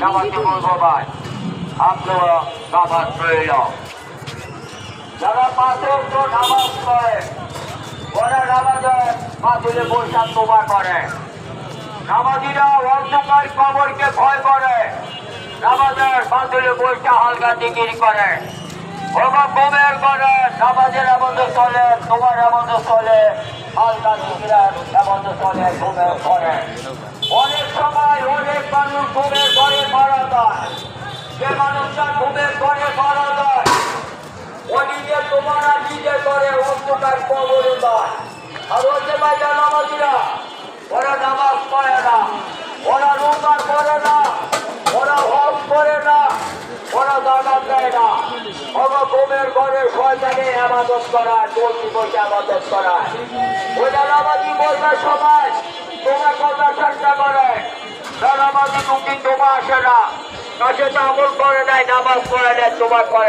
নামাজি মুসলমান আপনারা নামাজ রইল যারা পাঁচ ওয়াক্ত নামাজ পড়ে ওরা নামাজের মাহফিলে বৈশাখ তোবা করে। নামাজিরা অন্ধকার কবরকে ভয় করে, নামাজের মাহফিলে বৈশাখ হালকা জিকির করে। ওরা কমের করে নামাজের আবদ্ধ চলে, তোমার আবদ্ধ চলে, হালকা জিকিরের আবদ্ধ চলে, ঘুমের করে। অনেক সময় অনেক মানুষ ঘুমের ঘরে মারা যায়। যে মানুষটা ঘুমের ঘরে মারা যায় ও নিজে তোমারা নিজে করে অন্ধকার কবরে যায়। আর ওই যে ভাইরা নামাজিরা ওরা নামাজ পড়ে না, ওরা রোজা করে না, ওরা হজ করে না, ওরা জাকাত দেয় না। ওরা ঘুমের ঘরে শয়তানে ইবাদত করায়, চলতি বসে ইবাদত করায়। ওইটা নামাজি বলবার সময় তোমার কথা চেষ্টা করে, নামাজি দুঃখিন তোমার আসে না, কাছে তো আমল করে নাই, নামাজ পড়ে নেয়, তোমার করে।